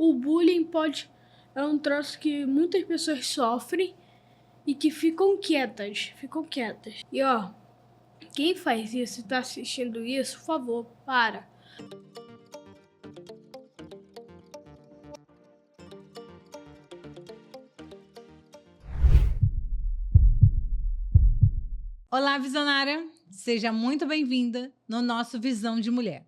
O bullying é um troço que muitas pessoas sofrem e que ficam quietas. E quem faz isso e tá assistindo isso, por favor, para. Olá, visionária! Seja muito bem-vinda no nosso Visão de Mulher.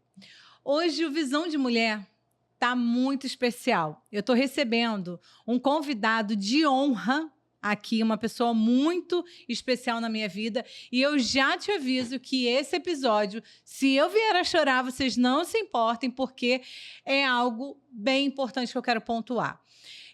Hoje o Visão de Mulher está muito especial. Eu estou recebendo um convidado de honra aqui, uma pessoa muito especial na minha vida, e eu já te aviso que esse episódio, se eu vier a chorar, vocês não se importem, porque é algo bem importante que eu quero pontuar.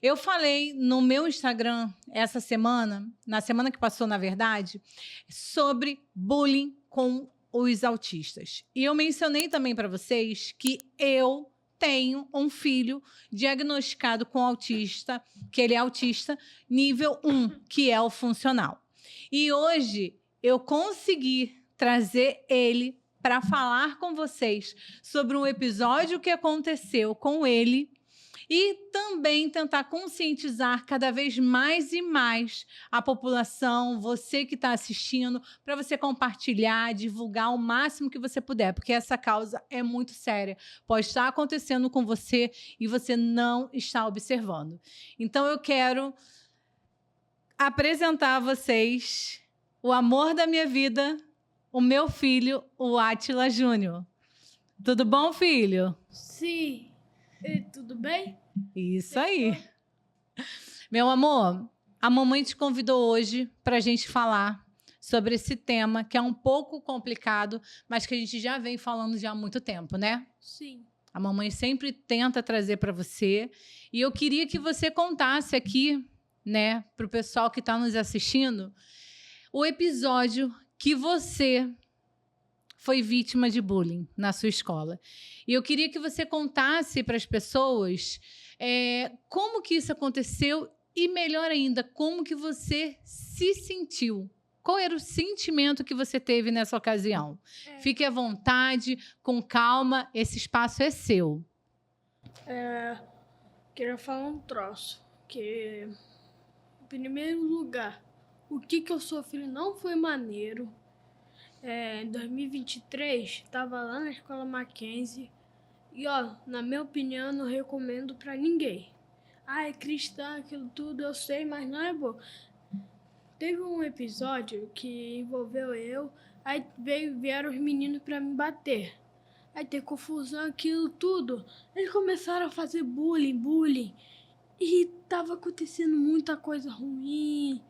Eu falei no meu Instagram essa semana, na semana que passou, na verdade, sobre bullying com os autistas. E eu mencionei também para vocês que eu tenho um filho diagnosticado com autista, que ele é autista nível 1, que é o funcional. E hoje eu consegui trazer ele para falar com vocês sobre um episódio que aconteceu com ele e também tentar conscientizar cada vez mais e mais a população, você que está assistindo, para você compartilhar, divulgar o máximo que você puder, porque essa causa é muito séria. Pode estar acontecendo com você e você não está observando. Então, eu quero apresentar a vocês o amor da minha vida, o meu filho, o Átila Júnior. Tudo bom, filho? Sim. E tudo bem? Isso aí. Meu amor, a mamãe te convidou hoje para a gente falar sobre esse tema, que é um pouco complicado, mas que a gente já vem falando já há muito tempo, né? Sim. A mamãe sempre tenta trazer para você. E eu queria que você contasse aqui, né, para o pessoal que está nos assistindo, o episódio que você foi vítima de bullying na sua escola. E eu queria que você contasse para as pessoas como que isso aconteceu e, melhor ainda, como que você se sentiu. Qual era o sentimento que você teve nessa ocasião? Fique à vontade, com calma, esse espaço é seu. Queria falar um troço, que, em primeiro lugar, o que eu sofri não foi maneiro. Em 2023, estava lá na escola Mackenzie e, na minha opinião, não recomendo pra ninguém. É cristã, aquilo tudo, eu sei, mas não é bom. Teve um episódio que envolveu eu, aí vieram os meninos pra me bater. Aí tem confusão, aquilo tudo. Eles começaram a fazer bullying. E tava acontecendo muita coisa ruim.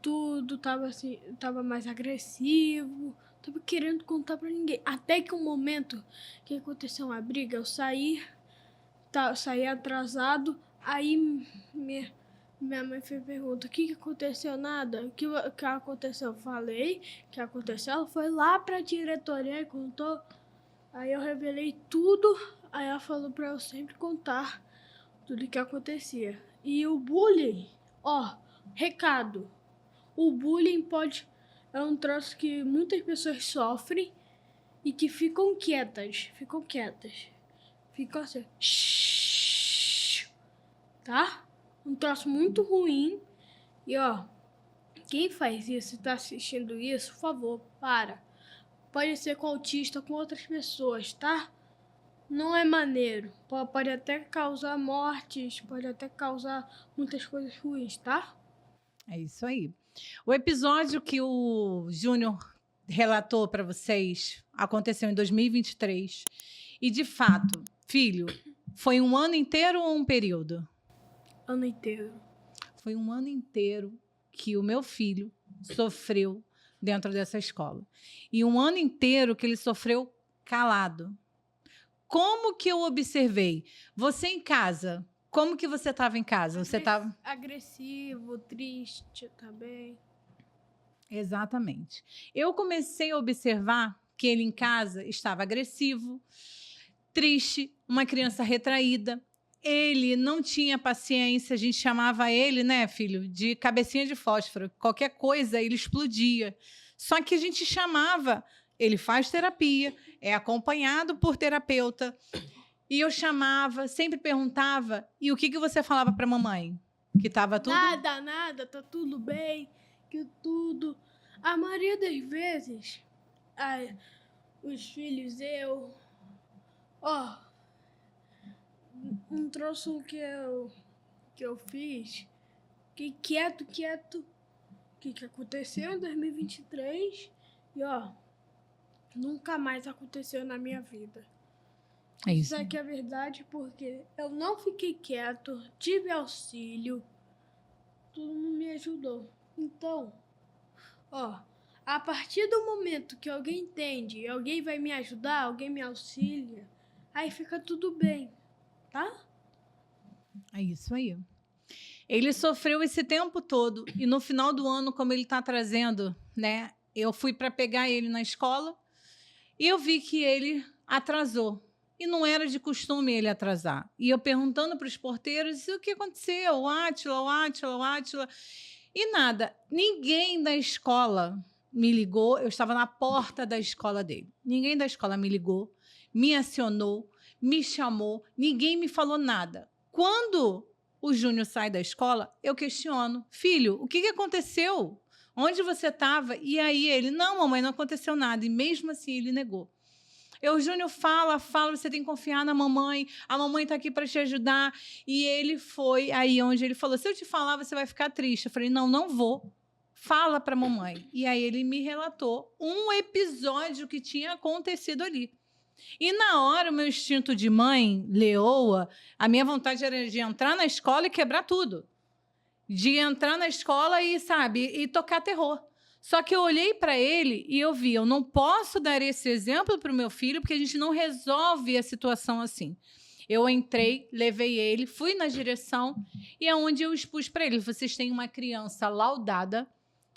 Tudo tava mais agressivo, tava querendo contar pra ninguém. Até que um momento que aconteceu uma briga, eu saí atrasado, aí minha mãe fez pergunta, o que aconteceu? Nada, o que aconteceu? Eu falei que aconteceu, ela foi lá pra diretoria e contou, aí eu revelei tudo, aí ela falou pra eu sempre contar tudo que acontecia. E o bullying, recado. O bullying é um troço que muitas pessoas sofrem e que ficam quietas. Ficam assim, shhh, tá? Um troço muito ruim. E quem faz isso e tá assistindo isso, por favor, para. Pode ser com autista, com outras pessoas, tá? Não é maneiro. Pode até causar mortes, pode até causar muitas coisas ruins, tá? É isso aí. O episódio que o Júnior relatou para vocês aconteceu em 2023. E, de fato, filho, foi um ano inteiro ou um período? Ano inteiro. Foi um ano inteiro que o meu filho sofreu dentro dessa escola. E um ano inteiro que ele sofreu calado. Como que eu observei? Você em casa... Como que você estava em casa? Você estava agressivo, triste também. Exatamente. Eu comecei a observar que ele em casa estava agressivo, triste, uma criança retraída. Ele não tinha paciência, a gente chamava ele, né, filho, de cabecinha de fósforo. Qualquer coisa, ele explodia. Só que a gente chamava, ele faz terapia, é acompanhado por terapeuta. E eu chamava, sempre perguntava. E o que você falava para a mamãe? Que estava tudo... Nada, tá tudo bem, que tudo... A maioria das vezes, os filhos, um troço que eu fiz, que quieto, o que aconteceu em 2023 e, nunca mais aconteceu na minha vida. É isso. Isso aqui é verdade porque eu não fiquei quieto, tive auxílio, todo mundo me ajudou. Então, a partir do momento que alguém entende, alguém vai me ajudar, alguém me auxilia, aí fica tudo bem, tá? É isso aí. Ele sofreu esse tempo todo e no final do ano, como ele está trazendo, né? Eu fui para pegar ele na escola e eu vi que ele atrasou. E não era de costume ele atrasar. E eu perguntando para os porteiros o que aconteceu, o Átila. E nada, ninguém da escola me ligou. Eu estava na porta da escola dele. Ninguém da escola me ligou, me acionou, me chamou, ninguém me falou nada. Quando o Júnior sai da escola, eu questiono: filho, o que aconteceu? Onde você estava? E aí ele: não, mamãe, não aconteceu nada. E mesmo assim ele negou. O Júnior fala, você tem que confiar na mamãe, a mamãe está aqui para te ajudar. E ele foi aí onde ele falou: se eu te falar, você vai ficar triste. Eu falei: não vou. Fala para a mamãe. E aí ele me relatou um episódio que tinha acontecido ali. E na hora, o meu instinto de mãe, leoa, a minha vontade era de entrar na escola e quebrar tudo. De entrar na escola e, e tocar terror. Só que eu olhei para ele e eu vi, eu não posso dar esse exemplo para o meu filho, porque a gente não resolve a situação assim. Eu entrei, levei ele, fui na direção e é onde eu expus para ele: vocês têm uma criança laudada,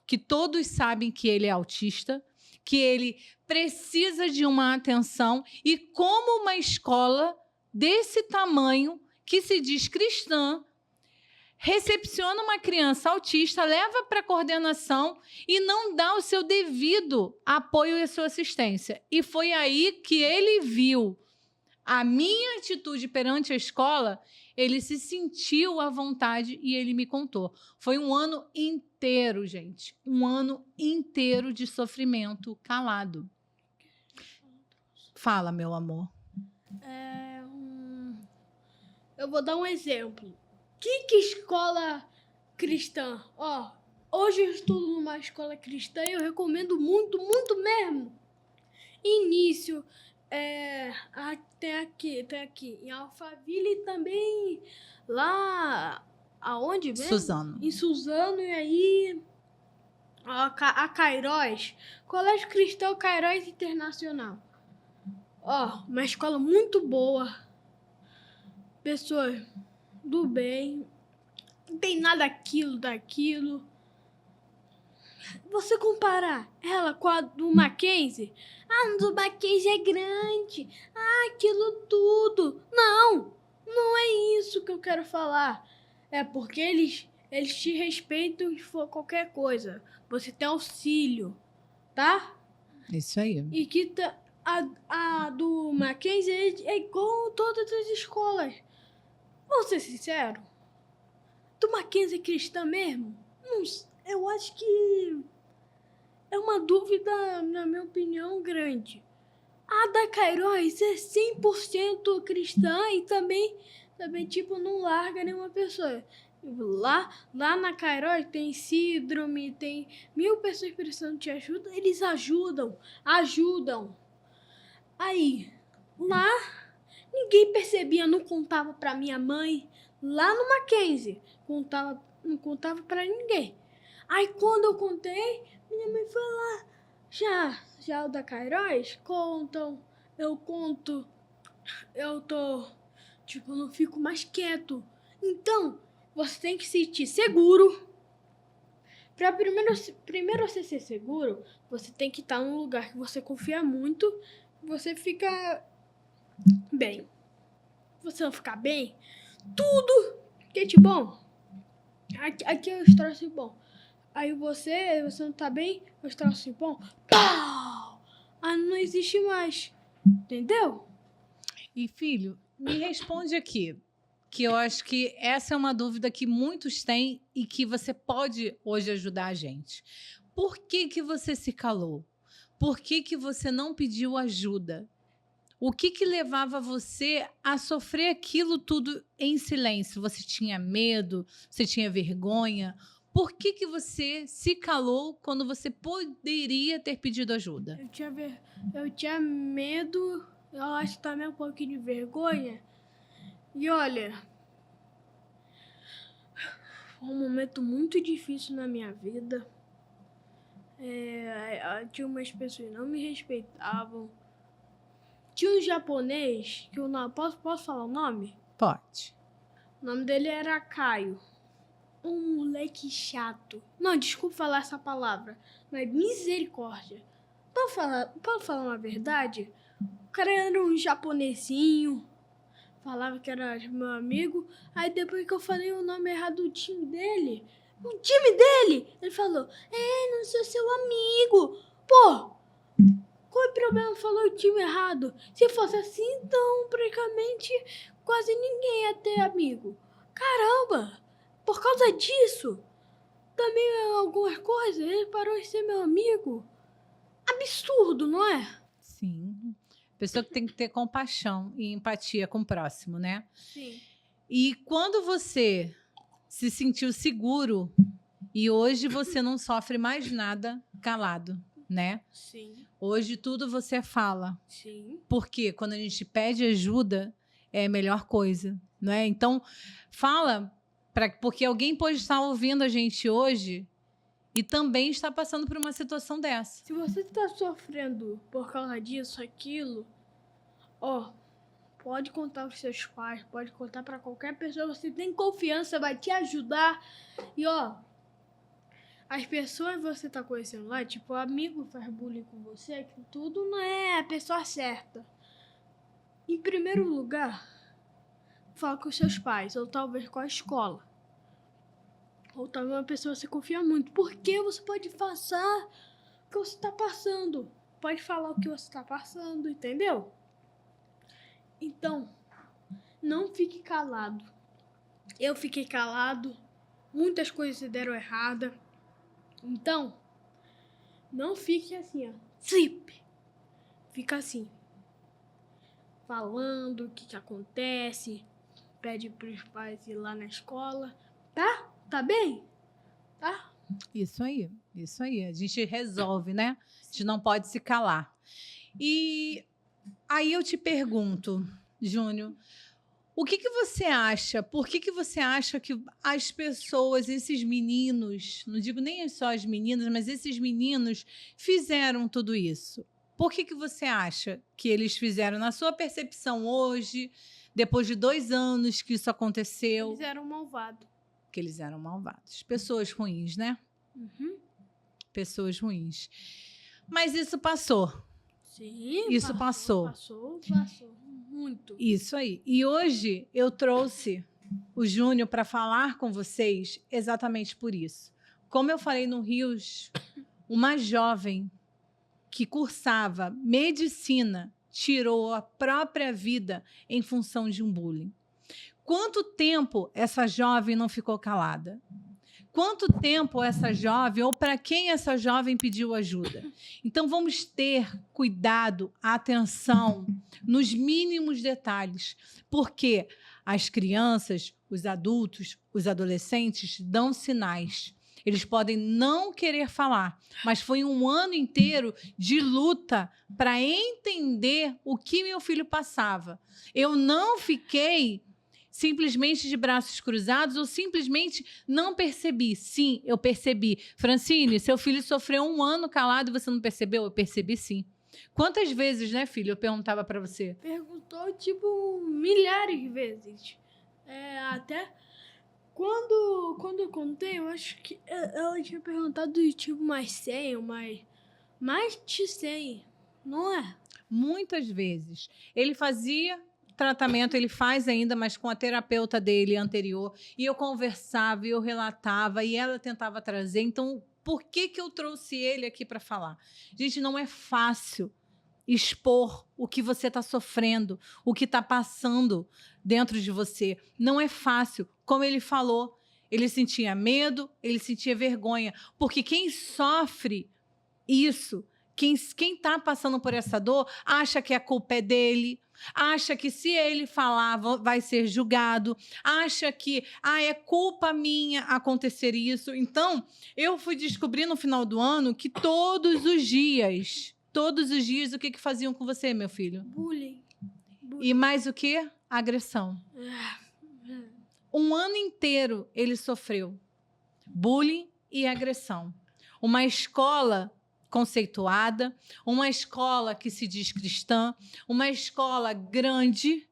que todos sabem que ele é autista, que ele precisa de uma atenção, e como uma escola desse tamanho, que se diz cristã, recepciona uma criança autista, leva para a coordenação e não dá o seu devido apoio e a sua assistência. E foi aí que ele viu a minha atitude perante a escola, ele se sentiu à vontade e ele me contou. Foi um ano inteiro, gente. Um ano inteiro de sofrimento calado. Fala, meu amor. Eu vou dar um exemplo. Que escola cristã? Hoje eu estudo numa escola cristã e eu recomendo muito, muito mesmo. Início, tem aqui em Alphaville e também lá, aonde mesmo? Suzano. Em Suzano, e aí a Cairóis, Colégio Cristão Cairóis Internacional. Uma escola muito boa, pessoas do bem, não tem nada daquilo. Você comparar ela com a do Mackenzie, a do Mackenzie é grande, aquilo tudo. Não é isso que eu quero falar. É porque eles te respeitam se for qualquer coisa. Você tem auxílio, tá? Isso aí. E que a do Mackenzie é igual a todas as escolas. Vou ser sincero, do Mackenzie é cristã mesmo? Eu acho que é uma dúvida, na minha opinião, grande. A da Cairóis é 100% cristã e também, tipo, não larga nenhuma pessoa. Lá na Cairóis tem síndrome, tem 1000 pessoas precisando de ajuda, eles ajudam. Aí, lá, ninguém percebia, não contava pra minha mãe. Lá no Mackenzie, não contava pra ninguém. Aí, quando eu contei, minha mãe foi lá. Já o da Cairóis, contam, eu conto, eu não fico mais quieto. Então, você tem que se sentir seguro. Pra primeiro você ser seguro, você tem que estar num lugar que você confia muito, você fica bem. Você não ficar bem, tudo que é de bom. Aqui é o troço bom. Aí você não tá bem, o troço bom, pau! Aí não existe mais. Entendeu? E, filho, me responde aqui, que eu acho que essa é uma dúvida que muitos têm e que você pode hoje ajudar a gente. Por que que você se calou? Por que que você não pediu ajuda? O que que levava você a sofrer aquilo tudo em silêncio? Você tinha medo? Você tinha vergonha? Por que que você se calou quando você poderia ter pedido ajuda? Eu tinha medo, eu acho também um pouquinho de vergonha. E olha, foi um momento muito difícil na minha vida. Tinha umas pessoas que não me respeitavam. Tinha um japonês, que eu não posso falar o nome? Pode. O nome dele era Caio. Um moleque chato. Não, desculpa falar essa palavra, mas misericórdia. Posso falar uma verdade? O cara era um japonesinho, falava que era meu amigo. Aí depois que eu falei o nome errado do time dele, ele falou: não sou seu amigo. Pô, qual é o problema? Falou o time errado. Se fosse assim, então praticamente quase ninguém ia ter amigo. Caramba! Por causa disso, também algumas coisas, ele parou de ser meu amigo. Absurdo, não é? Sim. Pessoa que tem que ter compaixão e empatia com o próximo, né? Sim. E quando você se sentiu seguro e hoje você não sofre mais nada calado, né? Sim. Hoje tudo você fala. Sim. Porque quando a gente pede ajuda é a melhor coisa, não é? Então, fala porque alguém pode estar ouvindo a gente hoje e também está passando por uma situação dessa. Se você está sofrendo por causa disso, aquilo, pode contar para seus pais, pode contar para qualquer pessoa, você tem confiança, vai te ajudar. E as pessoas que você tá conhecendo lá, tipo, o amigo faz bullying com você, que tudo não é a pessoa certa. Em primeiro lugar, fala com seus pais, ou talvez com a escola. Ou talvez uma pessoa que você confia muito. Porque você pode passar o que você está passando. Pode falar o que você está passando, entendeu? Então, não fique calado. Eu fiquei calado. Muitas coisas se deram errada. Então, não fique assim, Slip. Fica assim. Falando o que acontece. Pede pros pais ir lá na escola. Tá? Tá bem? Tá? Isso aí, isso aí. A gente resolve, né? A gente não pode se calar. E aí eu te pergunto, Júnior, o que que você acha? Por que que você acha que as pessoas, esses meninos, não digo nem só as meninas, mas esses meninos fizeram tudo isso? Por que que você acha que eles fizeram, na sua percepção hoje, depois de 2 anos que isso aconteceu? Eles eram malvados. Que eles eram malvados. Pessoas ruins, né? Uhum. Pessoas ruins. Mas isso passou. Sim, Isso passou. Passou. Muito. Isso aí. E hoje eu trouxe o Júnior para falar com vocês exatamente por isso. Como eu falei no Rios, uma jovem que cursava medicina tirou a própria vida em função de um bullying. Quanto tempo essa jovem não ficou calada? Quanto tempo essa jovem, ou para quem essa jovem pediu ajuda? Então, vamos ter cuidado, atenção nos mínimos detalhes, porque as crianças, os adultos, os adolescentes dão sinais. Eles podem não querer falar, mas foi um ano inteiro de luta para entender o que meu filho passava. Eu não fiquei simplesmente de braços cruzados ou simplesmente não percebi. Sim, eu percebi. Francine, seu filho sofreu 1 ano calado e você não percebeu? Eu percebi sim. Quantas vezes, né, filho? Eu perguntava para você. Perguntou, tipo, milhares de vezes. Até quando eu contei, eu acho que ela tinha perguntado, tipo, mais 100, mais de 100, não é? Muitas vezes. Ele fazia tratamento, ele faz ainda, mas com a terapeuta dele anterior, e eu conversava, e eu relatava, e ela tentava trazer. Então, por que que eu trouxe ele aqui para falar? Gente, não é fácil expor o que você está sofrendo, o que está passando dentro de você. Não é fácil. Como ele falou, ele sentia medo, ele sentia vergonha. Porque quem sofre isso, quem está passando por essa dor, acha que a culpa é dele, acha que se ele falar vai ser julgado, acha que é culpa minha acontecer isso. Então, eu fui descobrir no final do ano que todos os dias, o que faziam com você, meu filho? Bullying. E mais o que? Agressão. Um ano inteiro ele sofreu bullying e agressão. Uma escola conceituada, uma escola que se diz cristã, uma escola grande.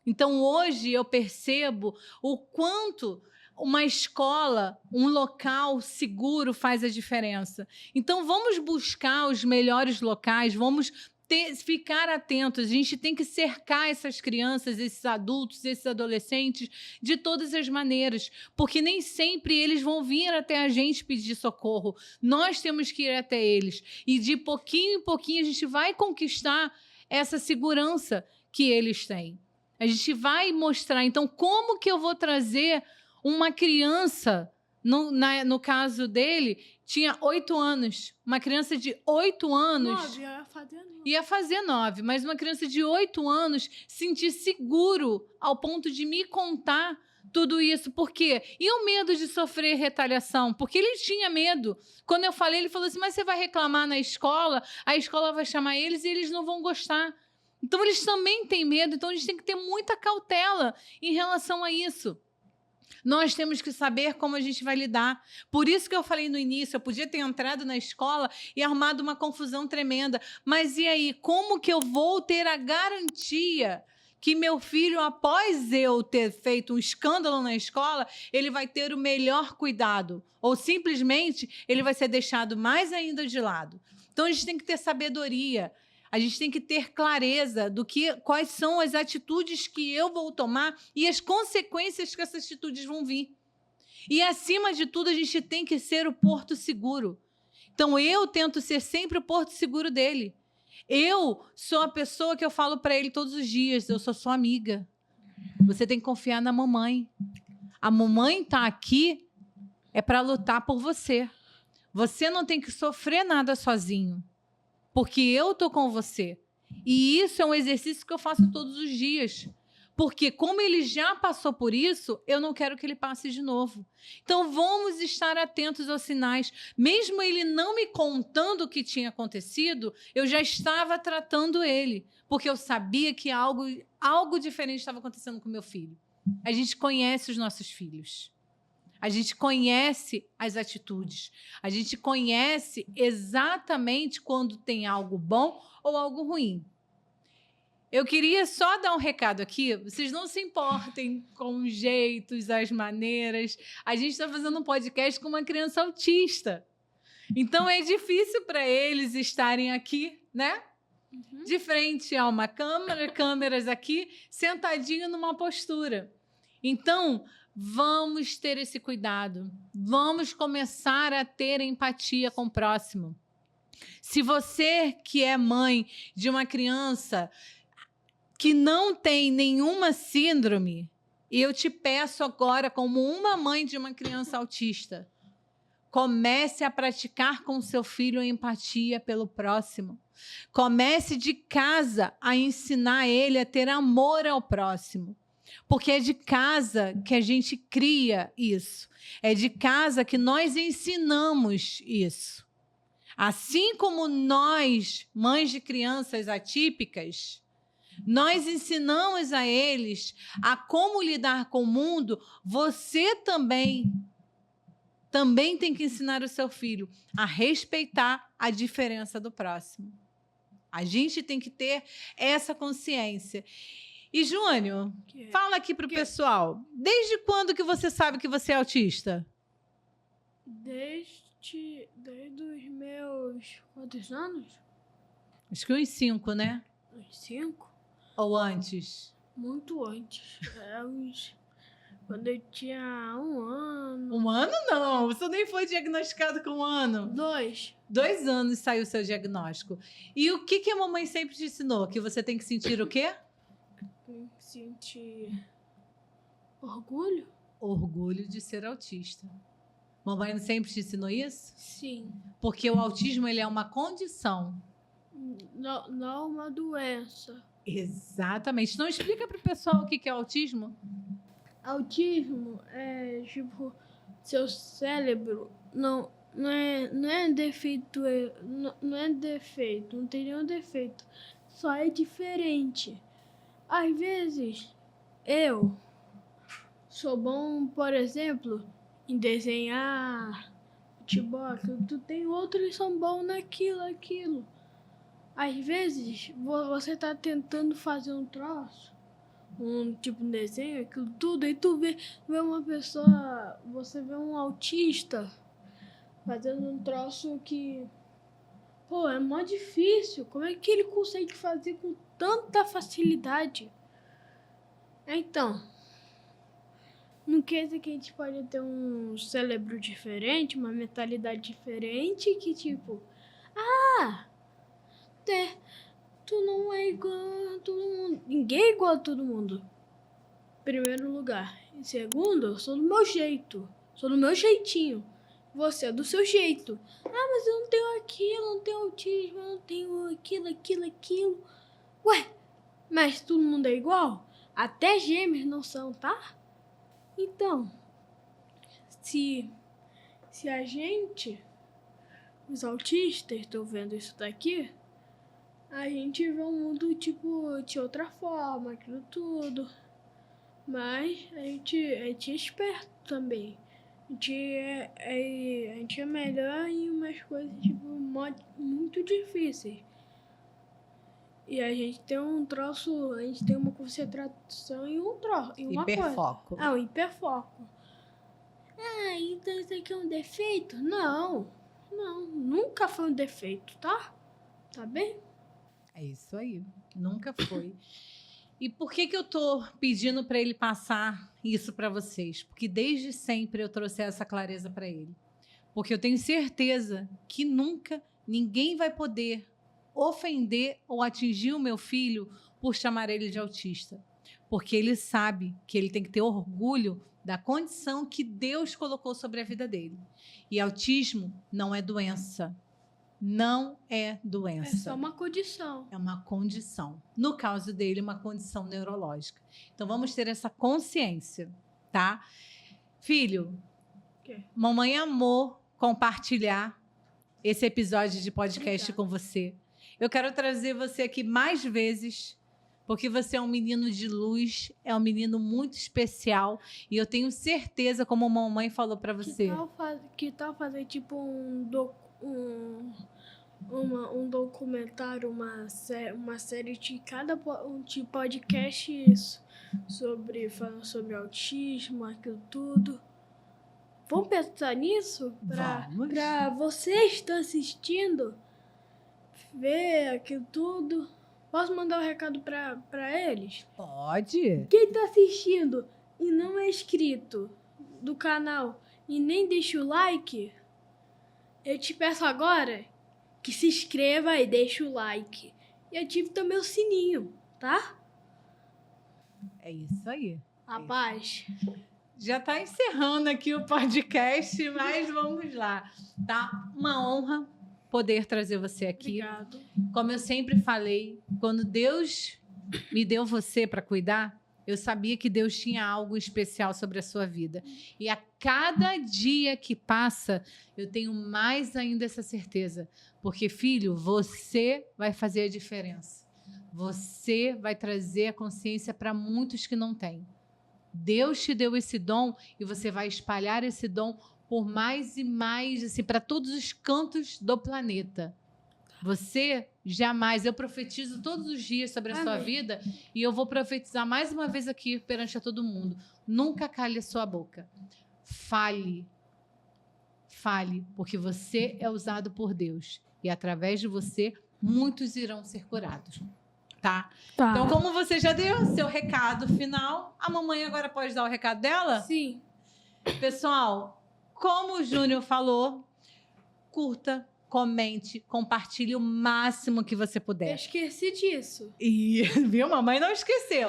Então, hoje eu percebo o quanto uma escola, um local seguro faz a diferença. Então, vamos buscar os melhores locais, vamos ficar atentos. A gente tem que cercar essas crianças, esses adultos, esses adolescentes de todas as maneiras, porque nem sempre eles vão vir até a gente pedir socorro. Nós temos que ir até eles. E de pouquinho em pouquinho a gente vai conquistar essa segurança que eles têm. A gente vai mostrar. Então, como que eu vou trazer uma criança, no caso dele, tinha 8 anos. Uma criança de 8 anos... 9, ia fazer 9. Ia fazer 9, mas uma criança de 8 anos sentir seguro ao ponto de me contar tudo isso. Por quê? E o medo de sofrer retaliação? Porque ele tinha medo. Quando eu falei, ele falou assim, mas você vai reclamar na escola, a escola vai chamar eles e eles não vão gostar. Então, eles também têm medo. Então, a gente tem que ter muita cautela em relação a isso. Nós temos que saber como a gente vai lidar. Por isso que eu falei no início, eu podia ter entrado na escola e arrumado uma confusão tremenda. Mas e aí, como que eu vou ter a garantia que meu filho, após eu ter feito um escândalo na escola, ele vai ter o melhor cuidado? Ou simplesmente ele vai ser deixado mais ainda de lado? Então, a gente tem que ter sabedoria. A gente tem que ter clareza do quais são as atitudes que eu vou tomar e as consequências que essas atitudes vão vir. E, acima de tudo, a gente tem que ser o porto seguro. Então, eu tento ser sempre o porto seguro dele. Eu sou a pessoa que eu falo para ele todos os dias, eu sou sua amiga. Você tem que confiar na mamãe. A mamãe está aqui para lutar por você. Você não tem que sofrer nada sozinho. Porque eu estou com você. E isso é um exercício que eu faço todos os dias. Porque como ele já passou por isso, eu não quero que ele passe de novo. Então, vamos estar atentos aos sinais. Mesmo ele não me contando o que tinha acontecido, eu já estava tratando ele. Porque eu sabia que algo diferente estava acontecendo com meu filho. A gente conhece os nossos filhos. A gente conhece as atitudes. A gente conhece exatamente quando tem algo bom ou algo ruim. Eu queria só dar um recado aqui. Vocês não se importem com os jeitos, as maneiras. A gente está fazendo um podcast com uma criança autista. Então, é difícil para eles estarem aqui, né? De frente a uma câmera, câmeras aqui, sentadinho numa postura. Então, vamos ter esse cuidado. Vamos começar a ter empatia com o próximo. Se você que é mãe de uma criança que não tem nenhuma síndrome, eu te peço agora, como uma mãe de uma criança autista, comece a praticar com seu filho a empatia pelo próximo. Comece de casa a ensinar ele a ter amor ao próximo. Porque é de casa que a gente cria isso. É de casa que nós ensinamos isso. Assim como nós, mães de crianças atípicas, nós ensinamos a eles a como lidar com o mundo, você também tem que ensinar o seu filho a respeitar a diferença do próximo. A gente tem que ter essa consciência. E, Júnior, fala aqui para o pessoal. Desde quando que você sabe que você é autista? Desde os meus... Quantos anos? Acho que uns 5, né? Uns 5? Ou antes? Muito antes. Quando eu tinha 1 ano. 1 ano não, você nem foi diagnosticado com 1 ano. 2. 2 anos saiu o seu diagnóstico. E o que a mamãe sempre te ensinou? Que você tem que sentir o quê? Sentir orgulho? Orgulho de ser autista. Mamãe não sempre te ensinou isso? Sim. Porque o autismo ele é uma condição. Não uma doença. Exatamente. Então explica para o pessoal o que é autismo. Autismo é tipo seu cérebro não é defeito, não é defeito, não tem nenhum defeito, só é diferente. Às vezes eu sou bom, por exemplo, em desenhar, futebol, aquilo, tem outros que são bons naquilo. Às vezes você tá tentando fazer um troço, um tipo de desenho, aquilo tudo, e tu vê uma pessoa, você vê um autista fazendo um troço que, pô, é mó difícil. Como é que ele consegue fazer com tanta facilidade? Então, não quer dizer que a gente pode ter um cérebro diferente, uma mentalidade diferente, que tipo, tu não é igual a todo mundo. Ninguém é igual a todo mundo. Primeiro lugar. Em segundo, eu sou do meu jeito. Sou do meu jeitinho. Você é do seu jeito. Mas eu não tenho aquilo, não tenho autismo, eu não tenho aquilo. Ué, mas todo mundo é igual? Até gêmeos não são, tá? Então, se a gente, os autistas, estão vendo isso daqui, a gente vê o mundo, tipo, de outra forma, aquilo tudo. Mas a gente é esperto também. A gente é melhor em umas coisas, tipo, muito difíceis. E a gente tem um troço, a gente tem uma concentração em uma Hiperfoco. coisa. Um hiperfoco. Então isso aqui é um defeito? Não, nunca foi um defeito, tá? Tá bem? É isso aí, nunca foi. E por que eu tô pedindo para ele passar isso para vocês? Porque desde sempre eu trouxe essa clareza para ele. Porque eu tenho certeza que nunca ninguém vai poder ofender ou atingir o meu filho por chamar ele de autista. Porque ele sabe que ele tem que ter orgulho da condição que Deus colocou sobre a vida dele. E autismo não é doença. Não é doença. É só uma condição. É uma condição. No caso dele, uma condição neurológica. Então, vamos ter essa consciência, tá? Filho, mamãe amou compartilhar esse episódio de podcast com você. Eu quero trazer você aqui mais vezes, porque você é um menino de luz, é um menino muito especial, e eu tenho certeza, como a mamãe falou para você. Que tal fazer tipo um documentário, uma série de cada de podcast falando sobre autismo, aquilo tudo. Vamos pensar nisso? Pra vocês que estão assistindo, ver aquilo tudo. Posso mandar um recado pra eles? Pode. Quem tá assistindo e não é inscrito do canal e nem deixa o like, eu te peço agora que se inscreva e deixe o like. E ative também o sininho, tá? É isso aí. Rapaz. Já está encerrando aqui o podcast, mas vamos lá. Tá uma honra poder trazer você aqui. Obrigado. Como eu sempre falei, quando Deus me deu você para cuidar, eu sabia que Deus tinha algo especial sobre a sua vida. E a cada dia que passa, eu tenho mais ainda essa certeza. Porque, filho, você vai fazer a diferença. Você vai trazer a consciência para muitos que não têm. Deus te deu esse dom e você vai espalhar esse dom por mais e mais, assim, para todos os cantos do planeta. Você jamais, eu profetizo todos os dias sobre a sua vida e eu vou profetizar mais uma vez aqui perante a todo mundo. Nunca cale a sua boca. Fale. Fale, porque você é usado por Deus e através de você muitos irão ser curados. Tá? tá? Tá. Então, como você já deu seu recado final, a mamãe agora pode dar o recado dela? Sim. Pessoal, como o Júnior falou, curta, comente, compartilhe o máximo que você Eu puder. esqueci disso. E, viu? Mamãe não esqueceu.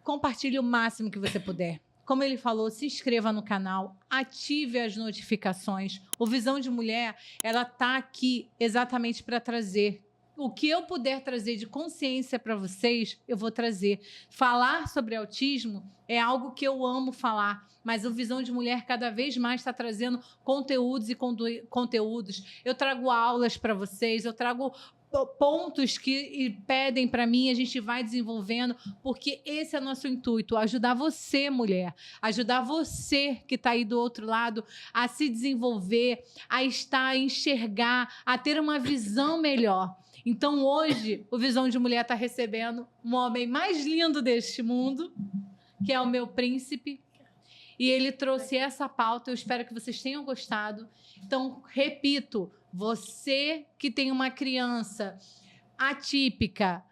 Compartilhe o máximo que você puder. Como ele falou, se inscreva no canal, ative as notificações. O Visão de Mulher, ela tá aqui exatamente para trazer o que eu puder trazer de consciência para vocês, eu vou trazer. Falar sobre autismo é algo que eu amo falar, mas o Visão de Mulher cada vez mais está trazendo conteúdos e conteúdos. Eu trago aulas para vocês, eu trago pontos que pedem para mim, a gente vai desenvolvendo, porque esse é o nosso intuito, ajudar você, mulher, ajudar você que está aí do outro lado a se desenvolver, a estar, a enxergar, a ter uma visão melhor. Então, hoje, o Visão de Mulher está recebendo um homem mais lindo deste mundo, que é o meu príncipe, e ele trouxe essa pauta, eu espero que vocês tenham gostado. Então, repito, você que tem uma criança atípica,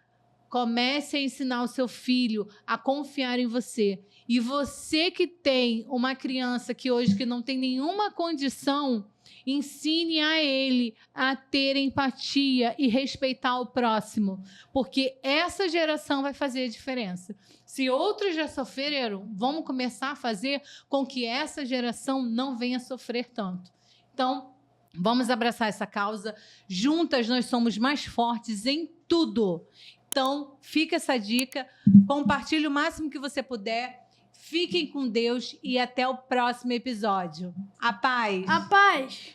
comece a ensinar o seu filho a confiar em você. E você que tem uma criança que hoje que não tem nenhuma condição, ensine a ele a ter empatia e respeitar o próximo, porque essa geração vai fazer a diferença. Se outros já sofreram, vamos começar a fazer com que essa geração não venha sofrer tanto. Então, vamos abraçar essa causa. Juntas nós somos mais fortes em tudo. Então, fica essa dica. Compartilhe o máximo que você puder. Fiquem com Deus e até o próximo episódio. A paz! A paz!